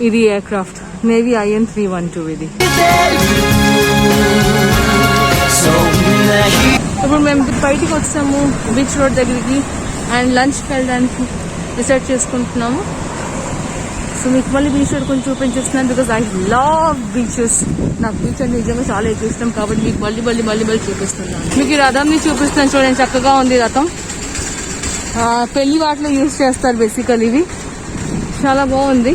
ఇది aircraft navy IN-312 ఇది. ఇప్పుడు మేము బయటికి వచ్చాము బీచ్ రోడ్ దగ్గరికి అండ్ లంచ్కి వెళ్ళడానికి డిసైడ్ చేసుకుంటున్నాము. సో మీకు మళ్ళీ బీచ్ రోడ్ కొంచెం చూపించేస్తున్నాను బికాస్ ఐ లవ్ బీచెస్. నాకు బీచ్ అంటే నిజంగా చాలా ఎక్కువ ఇష్టం కాబట్టి మీకు మళ్ళీ చూపిస్తున్నాను. మీకు ఈ రథంని చూపిస్తున్నాను చూడండి, చక్కగా ఉంది రథం. పెళ్లి వాటిలో యూజ్ చేస్తారు బేసికల్. ఇవి చాలా బాగుంది.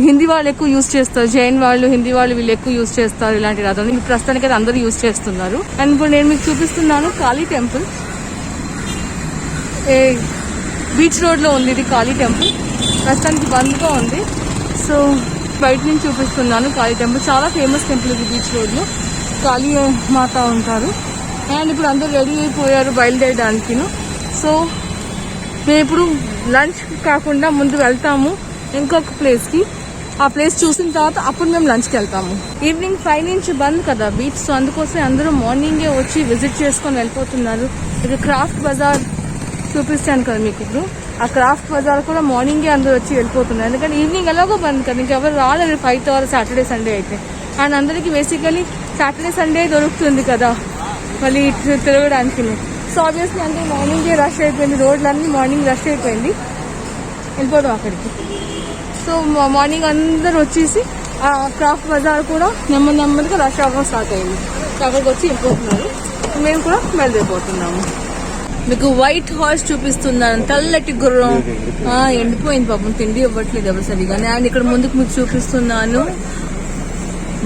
హిందీ వాళ్ళు ఎక్కువ యూజ్ చేస్తారు, జైన్ వాళ్ళు హిందీ వాళ్ళు వీళ్ళు ఎక్కువ యూజ్ చేస్తారు ఇలాంటి రథం. ప్రస్తుతానికి అయితే అందరూ యూజ్ చేస్తున్నారు. అండ్ ఇప్పుడు నేను మీకు చూపిస్తున్నాను కాళీ టెంపుల్. బీచ్ రోడ్ లో ఉంది ఇది కాళీ టెంపుల్. ప్రస్తుతానికి బంద్గా ఉంది. సో బయట నుంచి చూపిస్తున్నాను కాళీ టెంపుల్. చాలా ఫేమస్ టెంపుల్ ఇది బీచ్ రోడ్ లో. కాళీ మాత ఉంటారు. అండ్ ఇప్పుడు అందరూ రెడీ అయిపోయారు బయలుదేరడానికి. సో మేము ఇప్పుడు లంచ్ కాకుండా ముందు వెళ్తాము ఇంకొక ప్లేస్కి. ఆ ప్లేస్ చూసిన తర్వాత అప్పుడు మేము లంచ్కి వెళ్తాము. ఈవినింగ్ 5 నుంచి బంద్ కదా బీచ్. సో అందుకోసం అందరూ మార్నింగే వచ్చి విజిట్ చేసుకొని వెళ్ళిపోతున్నారు. ఇది క్రాఫ్ట్ బజార్ చూపిస్తాను కదా మీకు ఇప్పుడు. ఆ క్రాఫ్ట్ బజార్ కూడా మార్నింగే అందరూ వచ్చి వెళ్ళిపోతున్నారు. ఎందుకంటే ఈవినింగ్ ఎలాగో బంద్ కదా, ఇంకెవరు రాలేదు 5 hours సాటర్డే సండే అయితే. అండ్ అందరికీ బేసికలీ సాటర్డే సండే దొరుకుతుంది కదా మళ్ళీ తిరగడానికి. సో ఆబ్వియస్లీ అందరూ మార్నింగే రష్ అయిపోయింది, రోడ్లన్నీ మార్నింగ్ రష్ అయిపోయింది. వెళ్ళిపోతాం అక్కడికి. సో మార్నింగ్ అందరూ వచ్చేసి ఆ క్రాఫ్ట్ బజార్ కూడా నెమ్మదిగా రష్ అవ్వడం స్టార్ట్ అయింది. అక్కడికి వచ్చి వెళ్ళిపోతున్నారు. మేము కూడా బయలుదేరిపోతున్నాము. మీకు వైట్ హార్స్ చూపిస్తున్నాను, తెల్లటి గుర్రం. ఎండిపోయింది పాపం, తిండి ఇవ్వట్లేదు ఎవరు సరిగానే. అండ్ ఇక్కడ ముందుకు మీకు చూపిస్తున్నాను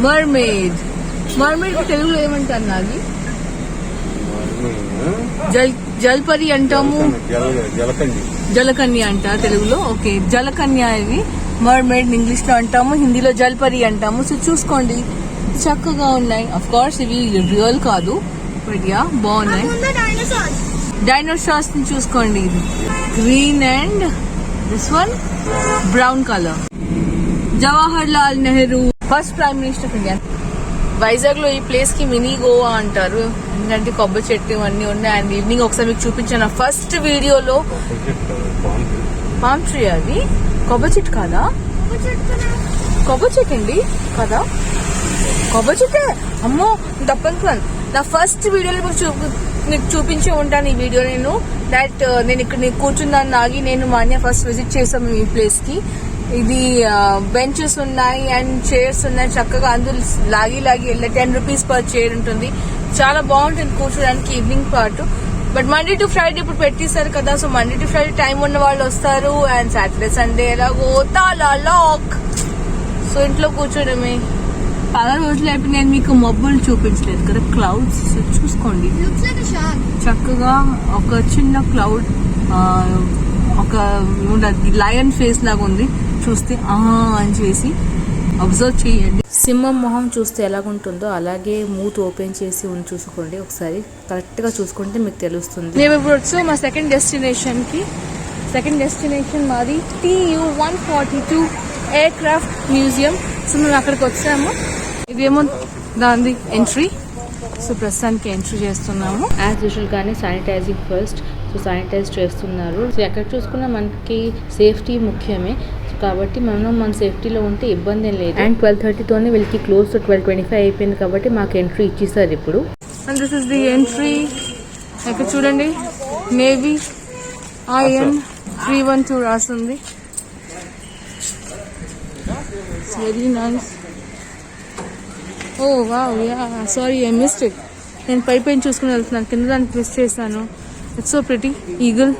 మర్మేడ్. మర్మేడ్ తెలుగులో ఏమంటారు నాది? జల్పరి అంటాము, జలకన్య అంటారు తెలుగులో. ఓకే, జలకన్య ఇది. మర్మేడ్ ఇంగ్లీష్ లో అంటాము, హిందీలో జల్పరి అంటాము. సో చూసుకోండి చక్కగా ఉన్నాయి. అఫ్ కోర్స్ ఇవి రియల్ కాదు, బట్ యా బాగున్నాయి. డైనోసార్స్ ని చూసుకోండి. ఇది green and this one brown colour. Jawahar Lal Nehru first prime minister of India. Vizag లో ఈ ప్లేస్ కి మినీ గోవా అంటారు, ఎందుకంటే కొబ్బరి చెట్టు అన్ని ఉన్నాయి. అండ్ ఈవినింగ్ ఒకసారి మీకు చూపించాను ఫస్ట్ వీడియోలో. పామ్ ట్రీ అది కొబ్బరి చెట్టు కాదా? కొబ్బరి చెట్టు అండి కదా, కొబ్బరి చెట్టే. అమ్మో తప్పనుకున్నాను. నా ఫస్ట్ వీడియోలో మీకు చూపించి ఉంటాను ఈ వీడియో. నేను ఇక్కడ కూర్చున్నాను నాగి, నేను మా అన్నయ్య ఫస్ట్ విజిట్ చేసాము ఈ ప్లేస్ కి. ఇది బెంచెస్ ఉన్నాయి అండ్ చైర్స్ ఉన్నాయి. చక్కగా అందరూ లాగి వెళ్ళే 10 rupees పర్ చైర్ ఉంటుంది. చాలా బాగుంటుంది కూర్చోడానికి evening part. But Monday to Friday ఇప్పుడు పెట్టేశారు కదా, so Monday to Friday time ఉన్న వాళ్ళు వస్తారు. అండ్ సాటర్డే సండే ఎలాగో తాలా లాక్. సో ఇంట్లో కూర్చోడమే. చాలా రోజులు అయిపోయి నేను మీకు మబ్బులు చూపించలేదు కదా, క్లౌడ్స్ చూసుకోండి. చక్కగా ఒక చిన్న క్లౌడ్, ఒక లయన్ ఫేస్ లాగా ఉంది. చూస్తే అని చేసి అబ్జర్వ్ చేయండి. సింహం మొహం చూస్తే ఎలాగుంటుందో అలాగే మూత్ ఓపెన్ చేసి చూసుకోండి ఒకసారి. కరెక్ట్ గా చూసుకుంటే మీకు తెలుస్తుంది. మేము ఇప్పుడు వచ్చాము మా సెకండ్ డెస్టినేషన్ కి. సెకండ్ డెస్టినేషన్ మాది TU-142 ఎయిర్క్రాఫ్ట్ మ్యూజియం. సో మేము అక్కడికి వచ్చాము. ఇదేమో దాని ఎంట్రీ. సో ప్రస్తుతానికి ఎంట్రీ చేస్తున్నాము. యాజ్ యూజువల్ గానే శానిటైజింగ్ ఫస్ట్. సో శానిటైజ్ చేస్తున్నారు. సో ఎక్కడ చూసుకున్నా మనకి సేఫ్టీ ముఖ్యమే కాబట్టి మన సేఫ్టీలో ఉంటే ఇబ్బంది ఏం లేదు. అండ్ 12:30తోనే వీళ్ళకి క్లోజ్ టు 12:25 అయిపోయింది కాబట్టి మాకు ఎంట్రీ ఇచ్చేసారు ఇప్పుడు. And this is the entry. ఇక్కడ చూడండి నేవీ IN-312 రాస్తుంది. Very nice. Oh wow, yeah sorry I missed it. నేను పైన చూసుకుని వెళ్తున్నాను, కింద దానికి మిస్ చేశాను. It's so pretty. ఈగల్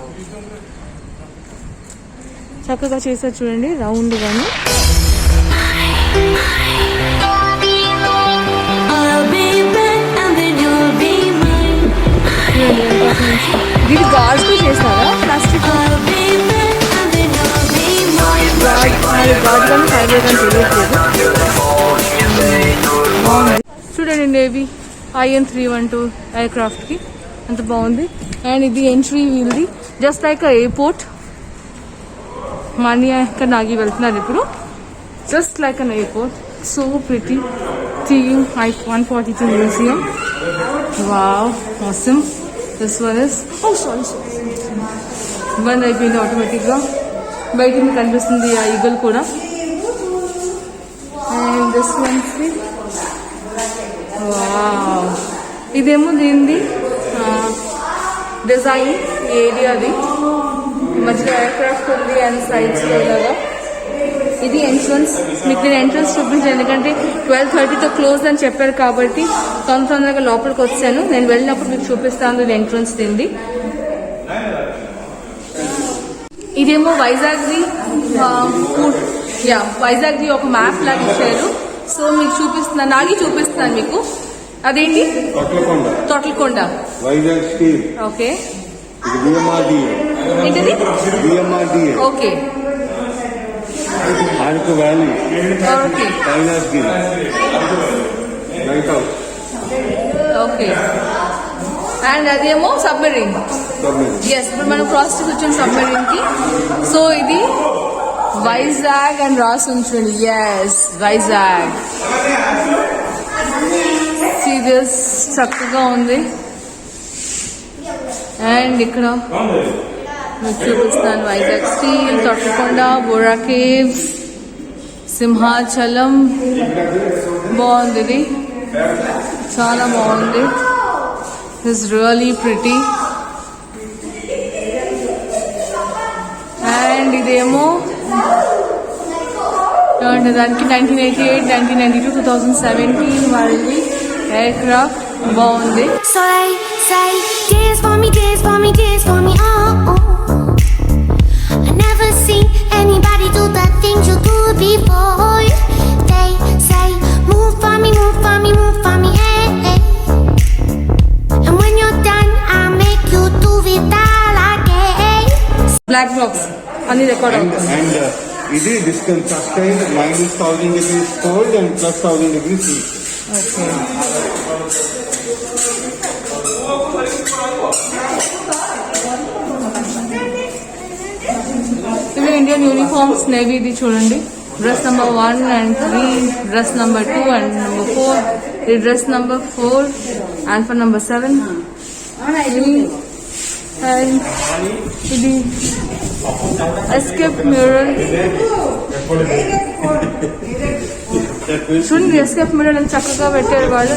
చక్కగా చేశారు చూడండి, రౌండ్ గాను. ఇది గాజు చేస్తారా? ప్లాస్టిక్ గాజు కానీ ఫైబర్ కానీ తెలియట్లేదు. చూడండి నేవీ IN-312 ఎయిర్క్రాఫ్ట్ కి అంత బాగుంది. అండ్ ఇది ఎంట్రీ వీల్ది, జస్ట్ లైక్ ఎయిర్పోర్ట్. మా అన్నయ్య నాగి వెళ్తున్నారు ఇప్పుడు, just like an airport. So pretty. TU-142 museum. Wow awesome. This one is sorry బంద్ అయిపోయింది ఆటోమేటిక్ గా. బయట మీకు కనిపిస్తుంది ఆ ఈగల్ కూడా. అండ్ దిస్ వన్ వావ్, ఇదేమో దీనిది డిజైన్ ఏరియాది, మధ్యలో ఎయిర్ క్రాఫ్ట్ ఉంది అండ్ సైడ్స్ ఇలాగా. ఇది ఎంట్రన్స్. మీకు నేను ఎంట్రన్స్ చూపించాను ఎందుకంటే 12:30తో క్లోజ్ అని చెప్పారు కాబట్టి తొందరగా లోపలికి వచ్చాను. నేను వెళ్ళినప్పుడు మీకు చూపిస్తాను ఇది ఎంట్రన్స్ తింది. ఇదేమో వైజాగ్ది వైజాగ్ది ఒక మ్యాప్ లాగా ఇచ్చారు. సో మీకు చూపిస్తున్నాను, నాగి చూపిస్తున్నాను మీకు. అదేంటి? తొట్లకొండ వైజాగ్ స్టీల్. ఓకే, ఏంటది? Okay, Araku valley, okay, light house. Okay. And అదేమో సబ్మెరీన్. ఎస్, ఇప్పుడు మనం క్రాస్ చేసి వచ్చాం సబ్మెరీన్ కి. సో ఇది వైజాగ్ అని రాసి ఉంచండి. ఎస్, వైజాగ్. సీరియస్ చక్కగా ఉంది. అండ్ ఇక్కడ మీకు చూపిస్తాను వైజాగ్ స్టీల్, తొట్లకొండ, బోరా కేవ్స్, సింహాచలం. బాగుంది, ఇది చాలా బాగుంది. It's really pretty. అండ్ ఇదేమో దానికి 1988, 1992, 2017 వాళ్ళది ఎయిర్ క్రాఫ్ట్. బాగుంది. So they say, dance for me, dance for me, dance for me, oh, oh. I never seen anybody do the things you do before. They say, move for me, move for me, move for me, hey, hey. And when you're done, I'll make you do it all again. Black box అన్ని record అవుతుంది. And ఇది distance sustained -1000 degrees cold and +1000 degrees heat. Okay. ఇవి Indian uniforms. నేవీది చూడండి, dress number 1 and 3, dress number 2 and number 4, ఇది dress number 4 and for number 7. And ఇది escape mural. చూడండి escape mural అని చక్కగా పెట్టారు వాళ్ళు.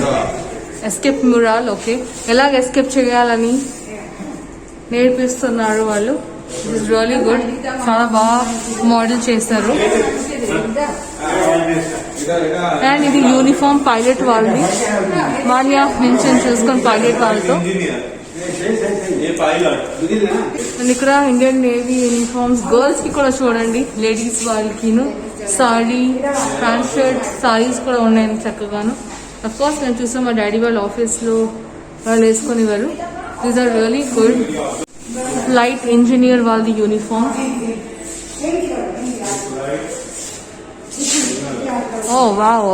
Escape mural. ఓకే, ఎలాగ ఎస్కేప్ చేయాలని నేర్పిస్తున్నారు వాళ్ళు. It is really good. చాలా బాగా మోడల్ చేశారు. అండ్ ఇది యూనిఫామ్ పైలట్ వాళ్ళది. మాన్యా మెన్షన్ చేసుకొని పైలట్ వాళ్ళతో. అండ్ ఇక్కడ ఇండియన్ నేవీ యూనిఫామ్స్ గర్ల్స్ కి కూడా చూడండి, లేడీస్ వాళ్ళకి సారీ, ప్యాంట్ షర్ట్, సారీస్ కూడా ఉన్నాయి చక్కగాను. అఫ్ కోర్స్ నేను చూసాను మా డాడీ వాళ్ళ ఆఫీస్ లో వాళ్ళు వేసుకునేవారు. These are really good. Flight engineer వాళ్ళది యూనిఫామ్. ఓ వావ్,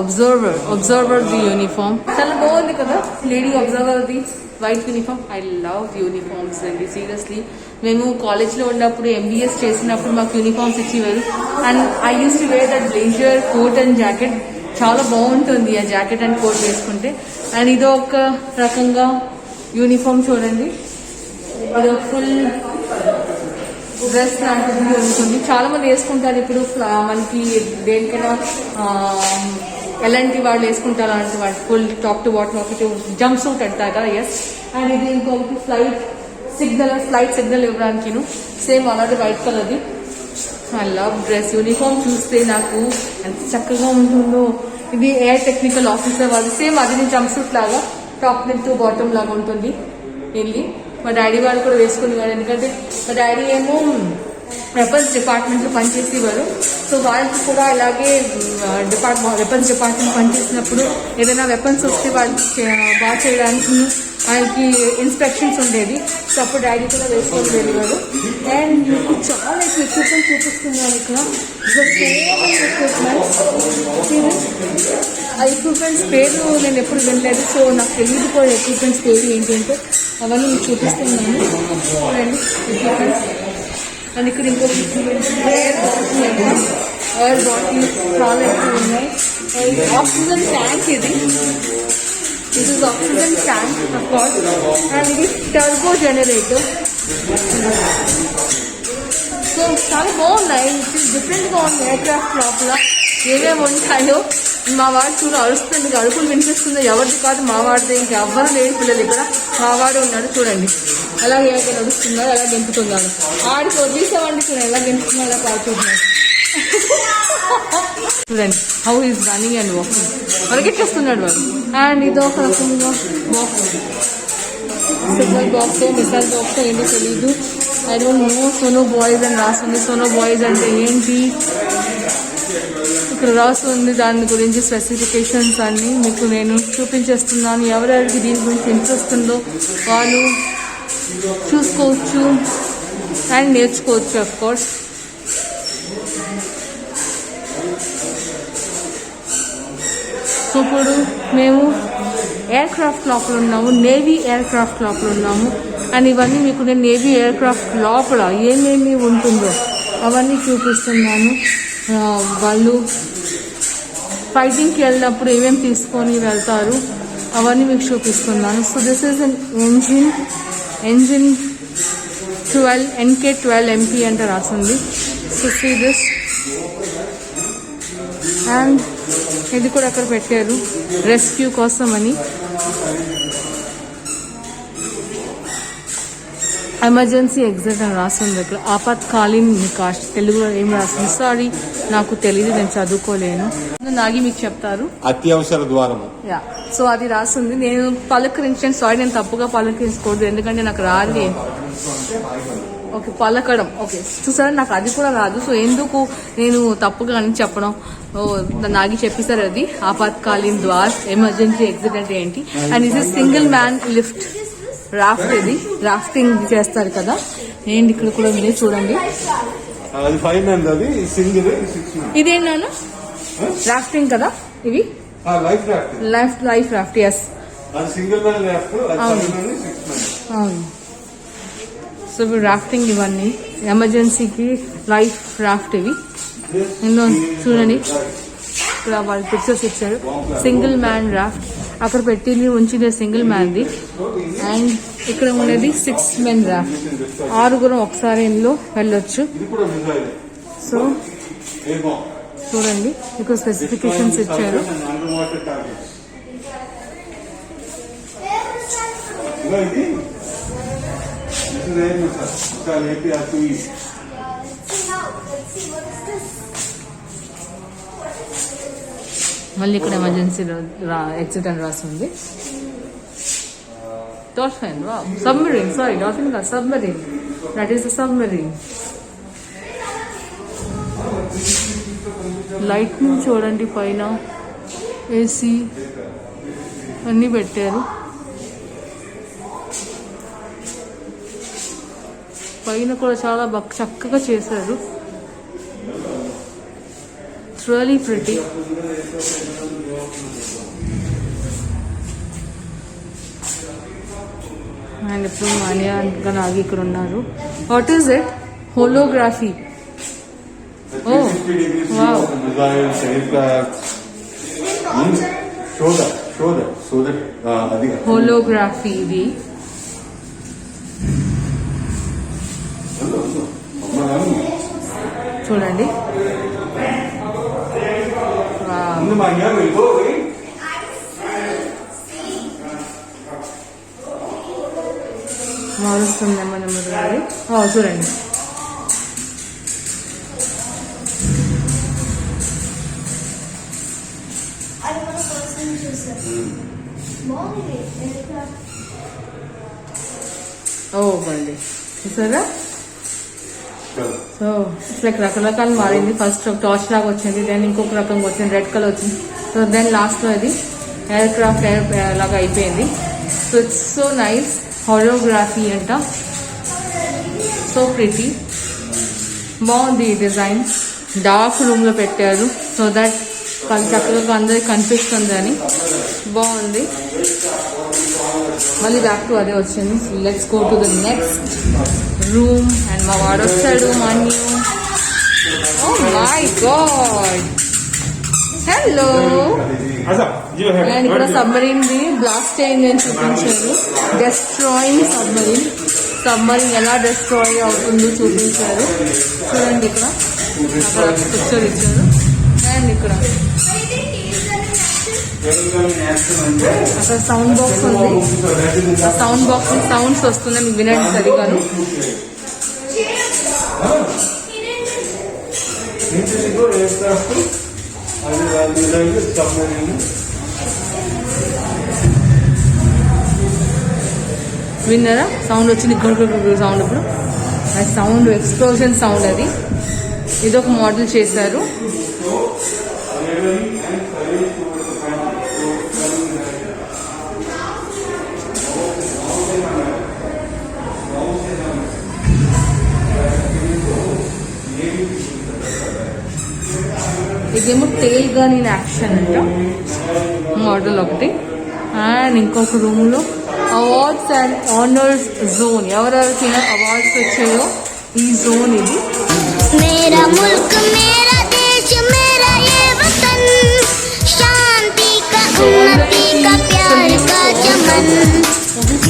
అబ్జర్వర్ ది యూనిఫామ్ చాలా బాగుంది కదా. లేడీ అబ్జర్వర్ ది white uniform. I love uniforms అండి, సీరియస్లీ. మేము కాలేజ్లో ఉన్నప్పుడు MBS చేసినప్పుడు మాకు యూనిఫామ్స్ ఇచ్చేవారు. And I use to wear that blazer, coat and jacket. చాలా బాగుంటుంది ఆ జాకెట్ అండ్ కోట్ వేసుకుంటే. అండ్ ఇదో ఒక రకంగా యూనిఫామ్ చూడండి, ఇది ఫుల్ డ్రెస్ లాంటిది ఉంటుంది. చాలా మంది వేసుకుంటారు ఇప్పుడు. మనకి దేనికైనా ఎలాంటి వాళ్ళు వేసుకుంటారు అంటే వాళ్ళు ఫుల్ టాప్ టు బాటమ్ ఒకటి జంప్ సూట్ అంటారు కదా. ఎస్. అండ్ ఇది ఇంకొకటి ఫ్లైట్ సిగ్నల్ ఇవ్వడానికి సేమ్ అలాంటి వైట్ కలర్ది. I love dress. యూనిఫామ్ చూస్తే నాకు ఎంత చక్కగా ఉంటుందో. ఇది ఎయిర్ టెక్నికల్ ఆఫీసర్ వాళ్ళు. సేమ్ అది జంప్ సూట్ లాగా టాప్ టు బాటమ్ లాగా ఉంటుంది. వెళ్ళి మా డాడీ వాళ్ళు కూడా వేసుకునేవారు. ఎందుకంటే మా డాడీ ఏమో వెపన్స్ డిపార్ట్మెంట్లో పనిచేసేవారు. సో వాళ్ళకి కూడా ఇలాగే వెపన్స్ డిపార్ట్మెంట్ పనిచేసినప్పుడు ఏదైనా వెపన్స్ వస్తే వాళ్ళకి బాగా చేయడానికి ఆయనకి ఇన్స్పెక్షన్స్ ఉండేది. సో అప్పుడు డాడీ కూడా వేసుకొని వెళ్ళేవారు. అండ్ మీకు చాలా ఎక్విప్మెంట్ చూపిస్తున్నాను ఇక్కడ. ఆ ఎక్విప్మెంట్స్ పేరు నేను ఎప్పుడు వినలేదు. సో నాకు తెలియదు కూడా ఎక్విప్మెంట్స్ పేరు ఏంటంటే అవన్నీ మీకు చూపిస్తున్నాను. చూడండి ఎక్విప్మెంట్స్. అండ్ ఇక్కడ ఇంకొక ఎయిర్ బాటిల్ చాలా ఎక్కువ ఉన్నాయి. ఆక్సిజన్ ట్యాంక్ ఇది. This is oxygen tank, of course, and it is turbo generator. So చాలా బాగున్నాయి. డిఫరెంట్గా ఉంది ఎయిర్ క్రాఫ్ట్ లోపల ఏమేమి ఉంటాయో మా వాడు చూడు అరుస్తుంది, అరుపులు వినిపిస్తుంది. ఎవరిది కాదు, మా వాడిది. ఇంకెవ్వరు లేని పిల్లలు ఇక్కడ. మా వాడు ఉన్నాడు చూడండి, ఎలా నడుస్తున్నాడు, ఎలా గెంపుతున్నాడు. ఆడికి వదిలేసామండి, చూడండి ఎలా గెంపుతున్నాడు, ఎలా పాడుతున్నాడు. చూడండి how is running and walking, పరిగెట్టేస్తున్నాడు వాడు. అండ్ ఇదో ఒక రకంగా box, signal box, missile box ఏంటో తెలీదు. I don't know. Sonobuoys అని రాస్తుంది. సోనో బాయ్స్ అంటే ఏంటి ఇక్కడ రాస్తుంది, దాని గురించి స్పెసిఫికేషన్స్ అన్నీ మీకు నేను చూపించేస్తున్నాను. ఎవరెవరికి దీని గురించి ఇంట్రెస్ట్ ఉందో వాళ్ళు చూసుకోవచ్చు అండ్ నేర్చుకోవచ్చు అఫ్ కోర్స్. ఇప్పుడు మేము ఎయిర్ క్రాఫ్ట్ లోపల ఉన్నాము, నేవీ ఎయిర్ క్రాఫ్ట్ లోపల ఉన్నాము. అండ్ ఇవన్నీ మీకు నేను నేవీ ఎయిర్ క్రాఫ్ట్ లోపల ఏమేమి ఉంటుందో అవన్నీ చూపిస్తున్నాను. వాళ్ళు ఫైటింగ్కి వెళ్ళినప్పుడు ఏమేమి తీసుకొని వెళ్తారు అవన్నీ మీకు చూపిస్తున్నాను. So this is an engine 12 NK-12MP అంటే రాసింది. So see this. అండ్ ఇది కూడా అక్కడ పెట్టారు రెస్క్యూ కోసం అని. ఎమర్జెన్సీ ఎగ్జిట్ అని రాస్తుంది ఇక్కడ. ఆపత్కాలీన్ నికాష్, తెలుగులో ఏం రాస్తుంది సారీ నాకు తెలియదు, నేను చదువుకోలేను. నాగి మీకు చెప్తారు. అత్యవసర ద్వారము. యా, సో అది రాస్తుంది. నేను పలకరించాను, సారీ నేను తప్పుగా పలకరించకూడదు ఎందుకంటే నాకు రాదు. ఓకే, పలకడం. ఓకే, చూసారా నాకు అది కూడా రాదు. సో ఎందుకు నేను తప్పుగా అని చెప్పడం. నాగి చెప్పేశారు అది ఆపత్కాలీన్ ద్వార్, ఎమర్జెన్సీ ఎగ్జిట్ అంటే ఏంటి. అండ్ ఇది సింగిల్ మ్యాన్ లిఫ్ట్ రాఫ్ట్, ఇది రాఫ్టింగ్ చేస్తారు కదా. ఏంటి ఇక్కడ కూడా ఉంది చూడండి. ఇదేనా రాఫ్టింగ్ కదా ఇవి, లైఫ్ రాఫ్ట్. ఎస్ అవును. సో ఇవి రాఫ్టింగ్, ఇవన్నీ ఎమర్జెన్సీకి లైఫ్ రాఫ్ట్ ఇవి. ఇందులో చూడండి ఇక్కడ వాళ్ళు పిక్చర్స్ ఇచ్చారు. సింగిల్ మ్యాన్ రాఫ్ట్ అక్కడ పెట్టింది ఉంచింది సింగిల్ మ్యాన్ది. అండ్ ఇక్కడ ఉండేది 6 men రాఫ్ట్, 6 ఒకసారి ఇందులో వెళ్ళొచ్చు. సో చూడండి ఇక్కడ స్పెసిఫికేషన్స్ ఇచ్చారు. మళ్ళీ ఇక్కడ ఎమర్జెన్సీ ఎగ్జిట్ అని రాస్తుంది. డాల్ఫిన్, సబ్మరీన్, సారీ డాల్ఫిన్ కాదు, submarine. That is the submarine. Lightning చూడండి, పైన ఏసీ అన్నీ పెట్టారు. పైన కూడా చాలా చక్కగా చేశారు. It's really pretty. అండ్ ఇప్పుడు మానియా ఇంకా నాగి ఇక్కడ ఉన్నారు. What is it? Holography. Oh wow. Holography ఇది. చూడండి మారుస్తుందేమో నెమ్మది. చూడండి బండి చూసారా. సో ఇట్లా రకరకాలు మారింది. ఫస్ట్ టార్చ్ లాగా వచ్చింది, దెన్ ఇంకొక రకంగా వచ్చింది, రెడ్ కలర్ వచ్చింది. సో దెన్ లాస్ట్లో అది ఎయిర్ క్రాఫ్ట్ లాగా అయిపోయింది. So it's so nice. Holography అంట, సో ప్రిటీ, బాగుంది డిజైన్. డార్క్ రూమ్ లో పెట్టారు సో దట్ చక్కగా అందరికి కనిపిస్తుంది అని. బాగుంది. మళ్ళీ బ్యాక్ టు అదే వచ్చింది. Let's go to the next room. And మా వాడు వచ్చాడు మాన్యూ. Oh my god, hello. And ఇక్కడ సబ్మరీన్ ది బ్లాస్ట్ అయింది అని చూపించారు. డెస్ట్రాయింగ్ సబ్మరీన్ ఎలా డెస్ట్రాయ్ అవుతుందో చూపించారు. చూడండి ఇక్కడ అక్కడ పిక్చర్ ఇచ్చారు. అండ్ ఇక్కడ అక్కడ సౌండ్ బాక్స్ ఉంది. ఆ సౌండ్ బాక్స్ సౌండ్స్ వస్తున్నాయి, మీకు వినండి సరిగాను. విన్నారా సౌండ్ వచ్చింది, గురు సౌండ్. ఇప్పుడు ఆ సౌండ్ ఎక్స్ప్లోజన్ సౌండ్ అది. ఇదొక మోడల్ చేశారు. ఇదేమో టేల్ గన్ ఇన్ యాక్షన్ అంట మోడల్ ఒకటి. అండ్ ఇంకొక రూమ్ లో అవార్డ్స్ అండ్ ఆనర్స్ జోన్, ఎవరెవరికి అవార్డ్స్ వచ్చాయో ఈ జోన్ ఇది. मेरा मुल्क मेरा देश मेरा ये वतन शांति का उन्नति का प्यार का चमन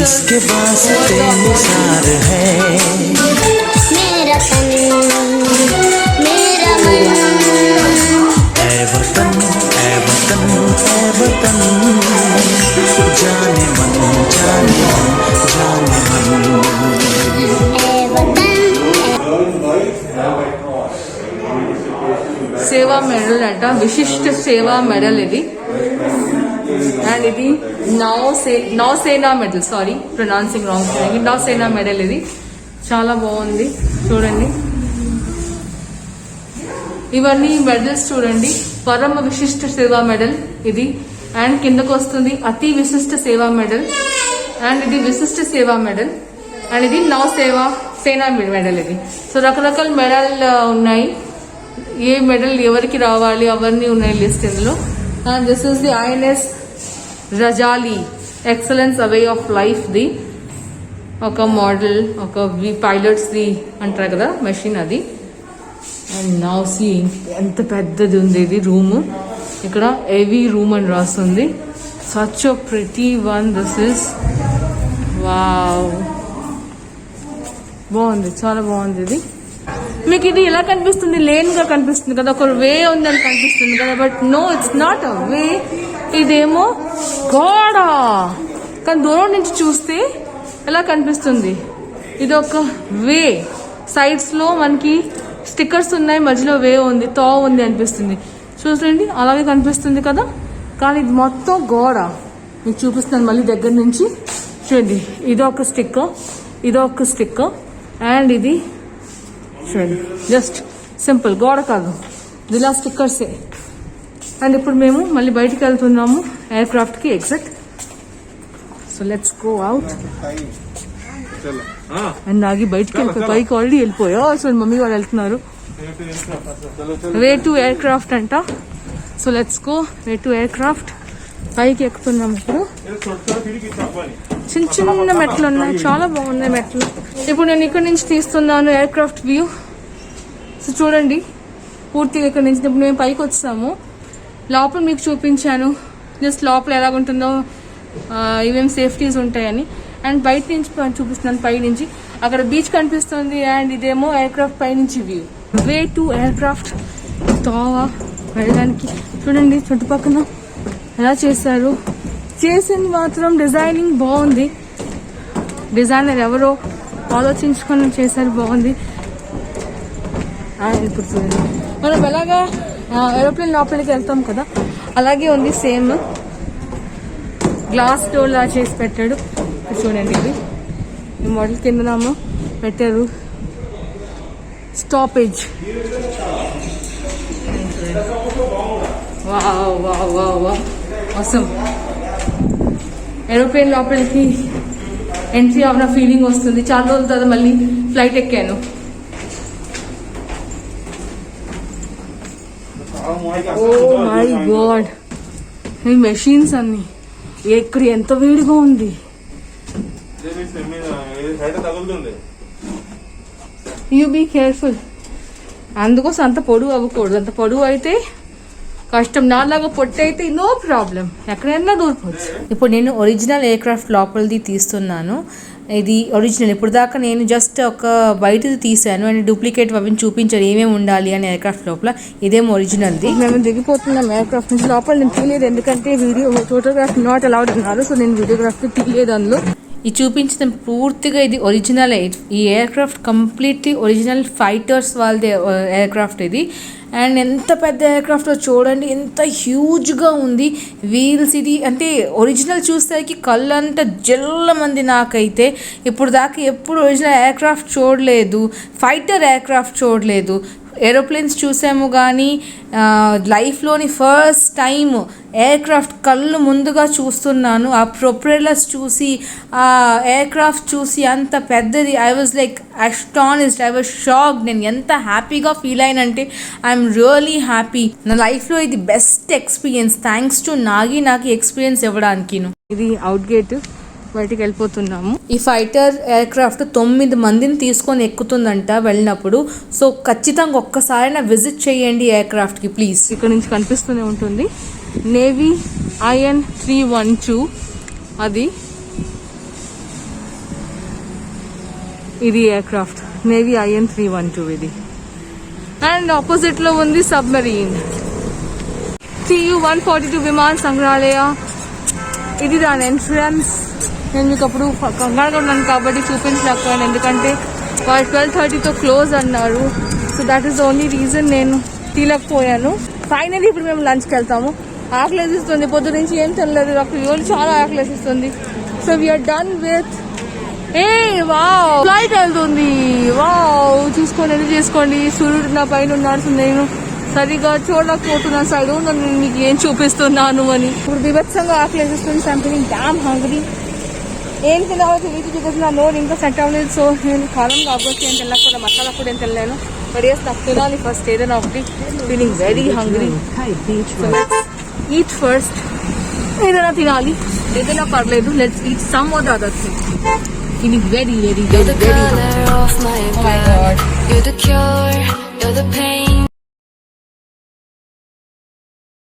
इसके वास्ते निसार है मेरा तन मेरा मन ऐ वतन ऐ वतन ऐ वतन जाने मन जाने मन जाने मन ए वतन సేవా మెడల్ అంట, విశిష్ట సేవా మెడల్ ఇది. అండ్ ఇది Nausena medal, sorry pronouncing wrong, Nausena medal ఇది. చాలా బాగుంది చూడండి. ఇవన్నీ మెడల్స్ చూడండి. పరమ విశిష్ట సేవా మెడల్ ఇది. అండ్ కిందకు వస్తుంది అతి విశిష్ట సేవా మెడల్. అండ్ ఇది విశిష్ట సేవా మెడల్. అండ్ ఇది సేనా మెడల్ ఇది. సో రకరకాల మెడల్ ఉన్నాయి. ఏ మెడల్ ఎవరికి రావాలి అవన్నీ ఉన్నాయి లిస్ట్ ఇందులో. And this is the INS Rajali excellence away of life the ఒక మోడల్, ఒక పైలట్స్ ది అంటారు కదా మెషిన్ అది. అండ్ నౌ సీ ఎంత పెద్దది ఉంది ఇది రూమ్. ఇక్కడ హెవీ రూమ్ అని రాస్తుంది. Such a pretty one this is. Wow, బాగుంది, చాలా బాగుంది ఇది. మీకు ఇది ఎలా కనిపిస్తుంది? లేన్ గా కనిపిస్తుంది కదా, ఒక వే ఉందని కనిపిస్తుంది కదా, but no it's not a way. ఇదేమో గోడ. కానీ దూరం నుంచి చూస్తే ఎలా కనిపిస్తుంది? ఇది ఒక వే. సైడ్స్ లో మనకి స్టిక్కర్స్ ఉన్నాయి, మధ్యలో వే ఉంది, తో ఉంది అనిపిస్తుంది. చూడండి అలాగే కనిపిస్తుంది కదా, కానీ ఇది మొత్తం గోడ. మీకు చూపిస్తాను మళ్ళీ దగ్గర నుంచి. చూడండి ఇదొక స్టిక్కర్, ఇదొక స్టిక్కర్, అండ్ ఇది చూడండి జస్ట్ సింపుల్ గోడ కాదు, ఇలా స్టిక్కర్సే. అండ్ ఇప్పుడు మేము మళ్ళీ బయటికి వెళ్తున్నాము ఎయిర్ క్రాఫ్ట్ కి exit. So let's go out. And Nagi బయటికి వెళ్ళిపోయి పైకి ఆల్రెడీ వెళ్ళిపోయా. అసలు మమ్మీ వాళ్ళు వెళ్తున్నారు వే టు ఎయిర్ క్రాఫ్ట్ అంట. So let's go way to air craft. పైకి ఎక్కుతున్నాము ఇప్పుడు. చిన్న చిన్న మెట్లు ఉన్నాయి, చాలా బాగున్నాయి మెట్లు. ఇప్పుడు నేను ఇక్కడ నుంచి తీస్తున్నాను ఎయిర్ క్రాఫ్ట్ వ్యూ. సో చూడండి పూర్తిగా ఇక్కడ నుంచి. ఇప్పుడు మేము పైకి వచ్చాము, లోపల మీకు చూపించాను జస్ట్ లోపల ఎలాగుంటుందో, ఏమేమి సేఫ్టీస్ ఉంటాయని. అండ్ బయట నుంచి చూపిస్తున్నాను, పై నుంచి అక్కడ బీచ్ కనిపిస్తుంది. అండ్ ఇదేమో ఎయిర్ క్రాఫ్ట్ పై నుంచి view. Way to aircraft తోవా వెళ్ళడానికి చూడండి చుట్టుపక్కల ఎలా చేశారు. చేసింది మాత్రం డిజైనింగ్ బాగుంది. డిజైనర్ ఎవరో ఆలోచించుకొని చేశారు, బాగుంది. ఇప్పుడు చూడండి మనం ఎలాగా ఏరోప్లేన్ లోపలికి వెళ్తాం కదా, అలాగే ఉంది సేమ్. గ్లాస్ డోర్ లా చేసి పెట్టాడు. చూడండి ఇది ఈ మోడల్ కిందనేమో పెట్టారు stoppage. Wow wow wow wow అవసరం. ఏరోప్లేన్ లోపలికి ఎంట్రీ అవ్వన ఫీలింగ్ వస్తుంది. చాలా రోజుల తర్వాత మళ్ళీ ఫ్లైట్ ఎక్కాను. ఓ మై గాడ్, ఈ మెషిన్స్ అన్ని ఇక్కడ ఎంత వేడిగా ఉంది. You be careful. అందుకోసం అంత పొడుగు అవ్వకూడదు. అంత పొడుగు అయితే కష్టం. నాలాగా పొట్టి అయితే నో ప్రాబ్లం, ఎక్కడైనా దూరిపోవచ్చు. ఇప్పుడు నేను ఒరిజినల్ ఎయిర్ క్రాఫ్ట్ లోపలిది తీస్తున్నాను. ఇది ఒరిజినల్. ఇప్పుడు దాకా నేను జస్ట్ ఒక బయటది తీసాను అండ్ డూప్లికేట్ అవి చూపించాను ఏమేమి ఉండాలి అని ఎయిర్క్రాఫ్ట్ లోపల. ఇదేమో ఒరిజినల్ది. మేము దిగిపోతున్నాం ఎయిర్క్రాఫ్ట్ నుంచి. లోపల నేను తీయలేదు ఎందుకంటే వీడియో ఫోటోగ్రాఫ్ నాట్ అలౌడ్ అన్నారు, సో నేను వీడియోగ్రాఫ్ తీయలేదు అందులో. ఈ చూపించడం పూర్తిగా ఇది ఒరిజినల్. ఈ ఎయిర్క్రాఫ్ట్ కంప్లీట్లీ ఒరిజినల్ ఫైటర్స్ వాళ్ళది ఎయిర్క్రాఫ్ట్ ఇది. అండ్ ఎంత పెద్ద ఎయిర్క్రాఫ్ట్ చూడండి, ఎంత హ్యూజ్గా ఉంది. వీల్స్ ఇది అంటే ఒరిజినల్ చూసేకి కళ్ళంతా జల్లమంది. నాకైతే ఇప్పుడు దాకా ఎప్పుడు ఒరిజినల్ ఎయిర్క్రాఫ్ట్ చూడలేదు, ఫైటర్ ఎయిర్క్రాఫ్ట్ చూడలేదు. ఏరోప్లేన్స్ చూసాము కానీ లైఫ్లోని ఫస్ట్ టైం ఎయిర్క్రాఫ్ట్ కళ్ళు ముందుగా చూస్తున్నాను. ఆ ప్రొపెల్లర్స్ చూసి, ఆ ఎయిర్క్రాఫ్ట్ చూసి అంత పెద్దది, I was like astonished, I was shocked. నేను ఎంత హ్యాపీగా ఫీల్ అయినంటే ఐఎమ్ రియలీ హ్యాపీ. నా లైఫ్లో ఇది best experience. Thanks to Nagi నాకు ఎక్స్పీరియన్స్ ఇవ్వడానికి. ఇది అవుట్ గేట్, బయటికి వెళ్ళిపోతున్నాము. ఈ ఫైటర్ ఎయిర్క్రాఫ్ట్ 9 మందిని తీసుకొని ఎక్కుతుందంట వెళ్ళినప్పుడు. సో ఖచ్చితంగా ఒక్కసారైనా విజిట్ చేయండి ఎయిర్క్రాఫ్ట్కి ప్లీజ్. ఇక్కడ నుంచి కనిపిస్తూనే ఉంటుంది నేవీ IN-312. అది ఇది ఎయిర్క్రాఫ్ట్ నేవీ IN-312 ఇది. అండ్ ఆపోజిట్ లో ఉంది సబ్మరీన్ TU-142 విమాన సంగ్రహాలయ. ఇది దాని ఎంట్రన్స్. నేను మీకు అప్పుడు కంగారుగా ఉన్నాను కాబట్టి చూపించలేకపోయాను, ఎందుకంటే వాళ్ళు 12:30తో క్లోజ్ అన్నారు. So that is the only reason నేను తీయలేకపోయాను. ఫైనలీ ఇప్పుడు మేము లంచ్కి వెళ్తాము. ఆకలేసిస్తుంది, పొద్దు నుంచి ఏం తినలేదు, నాకు ఇవాళ చాలా ఆకలేసిస్తుంది. So we're done with wow flight వెళ్తుంది. వావ్ చూసుకోండి, చేసుకోండి. సూర్యుడు నా పైన ఉన్నాడు, నేను సరిగా చూడలేకపోతున్నాను. సో ఐ డోంట్ నో నేను మీకు ఏం చూపిస్తున్నాను అని. ఇప్పుడు బీభత్సంగా ఆకలేసిస్తుంది. Something dam hungry. ఏం తినాలో తెలియదు బికాస్ నా నోరు ఇంకా సెట్ అవ్వలేదు. సో నేను కారం కాబట్టి ఏం తినలేకపోతే మసాలా కూడా ఏం తినలేను. బట్ ఎస్ నాకు తినాలి ఫస్ట్ ఏదైనా ఒకటి. Feeling very hungry. Eat first. ఏదైనా తినాలి, ఏదైనా పర్లేదు. Let's eat some or the other thing. Feeling very very very very. You're the color of my blood. You're the cure, you're the pain.